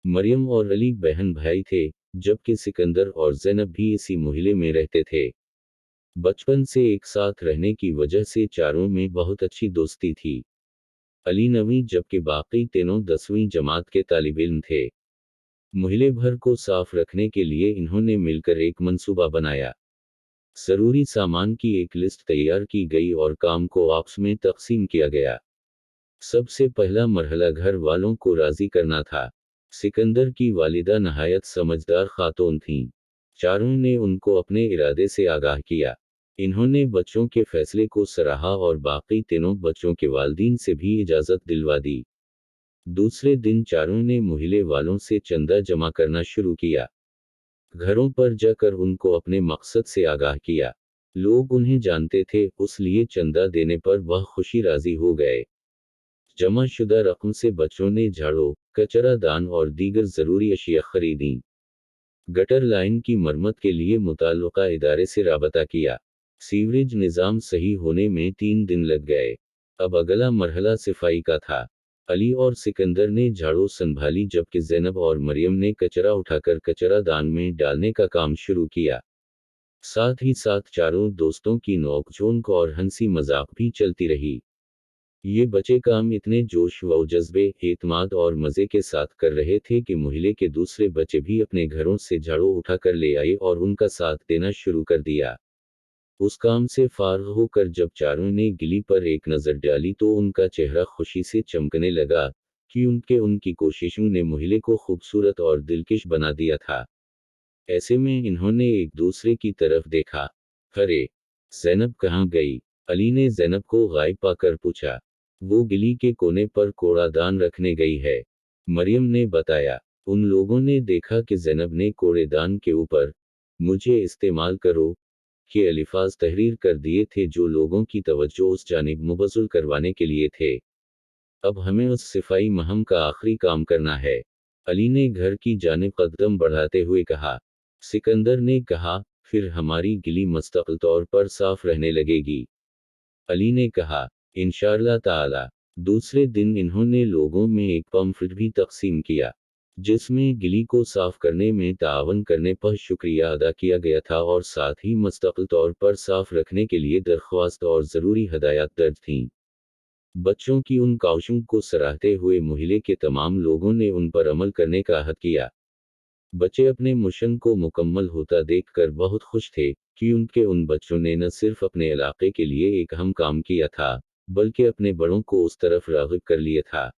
मरियम और अली बहन भाई थे, जबकि सिकंदर और ज़ैनब भी इसी मोहल्ले में रहते थे। बचपन से एक साथ रहने की वजह से चारों में बहुत अच्छी दोस्ती थी। अली 9वीं जबकि बाकी तीनों 10वीं जमात के तालिब इल्म थे। मोहल्ले भर को साफ रखने के लिए इन्होंने मिलकर एक मंसूबा बनाया। ज़रूरी सामान की एक लिस्ट तैयार की गई और काम को आपस में तकसीम किया गया। सबसे पहला मरहला घर वालों को राज़ी करना था। सिकंदर की वालिदा नहायत समझदार खातून थीं। चारों ने उनको अपने इरादे से आगाह किया। इन्होंने बच्चों के फैसले को सराहा और बाकी तीनों बच्चों के वालिदीन से भी इजाज़त दिलवा दी। दूसरे दिन चारों ने मोहल्ले वालों से चंदा जमा करना शुरू किया। घरों पर जाकर उनको अपने मकसद से आगाह किया। लोग उन्हें जानते थे, इसलिए चंदा देने पर वह खुशी राजी हो गए। जमा शुदा रकम से बच्चों ने झाड़ू, कचरा दान और दीगर ज़रूरी अशिया खरीदी। गटर लाइन की मरम्मत के लिए मुताल्लिका इदारे से राबता किया। सीवरेज निज़ाम सही होने में 3 दिन लग गए। अब अगला मरहला सफाई का था। अली और सिकंदर ने झाड़ू संभाली जबकि ज़ैनब और मरियम ने कचरा उठाकर कचरा दान में डालने का काम शुरू किया। साथ ही साथ चारों दोस्तों की नोक-झोंक और हंसी मजाक भी चलती रही। ये बच्चे काम इतने जोश व जज्बे, एतमाद और मज़े के साथ कर रहे थे कि मोहल्ले के दूसरे बच्चे भी अपने घरों से झाड़ू उठाकर ले आए और उनका साथ देना शुरू कर दिया। उस काम से फारग होकर जब चारों ने गिली पर एक नज़र डाली तो उनका चेहरा खुशी से चमकने लगा, कि उनकी कोशिशों ने मोहल्ले को खूबसूरत और दिलकश बना दिया था। ऐसे में इन्होंने एक दूसरे की तरफ देखा। अरे, ज़ैनब कहाँ गई? अली ने ज़ैनब को गायब पाकर पूछा। वो गिली के कोने पर कूड़ादान रखने गई है, मरियम ने बताया। उन लोगों ने देखा कि ज़ैनब ने कूड़ेदान के ऊपर मुझे इस्तेमाल करो के अल्फाज तहरीर कर दिए थे जो लोगों की तवज्जो उस जानिब मुबज़्ज़ल करवाने के लिए थे। अब हमें उस सफाई मुहिम का आखिरी काम करना है, अली ने घर की जानिब कदम बढ़ाते हुए कहा। सिकंदर ने कहा, फिर हमारी गिली मुस्तकिल तौर पर साफ रहने लगेगी। अली ने कहा, इंशाअल्लाह ताला। दूसरे दिन इन्होंने लोगों में एक पम्फलेट भी तकसीम किया, जिसमें गिली को साफ करने में ताअवन करने पर शुक्रिया अदा किया गया था और साथ ही मुस्तकिल तौर पर साफ रखने के लिए दरख्वास्त और ज़रूरी हदायत दर्ज थीं। बच्चों की उन काविशों को सराहते हुए मोहल्ले के तमाम लोगों ने उन पर अमल करने का अहद किया। बच्चे अपने मिशन को मुकम्मल होता देखकर बहुत खुश थे, कि उन बच्चों ने न सिर्फ अपने इलाके के लिए एक अहम काम किया था, बल्कि अपने बड़ों को उस तरफ राग़िब कर लिया था।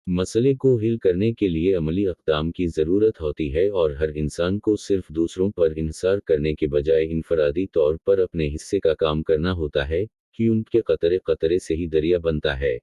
मसले को हल करने के लिए अमली इक़दाम की ज़रूरत होती है और हर इंसान को सिर्फ दूसरों पर इन्हिसार करने के बजाय इनफरादी तौर पर अपने हिस्से का काम करना होता है, कि उनके कतरे कतरे से ही दरिया बनता है।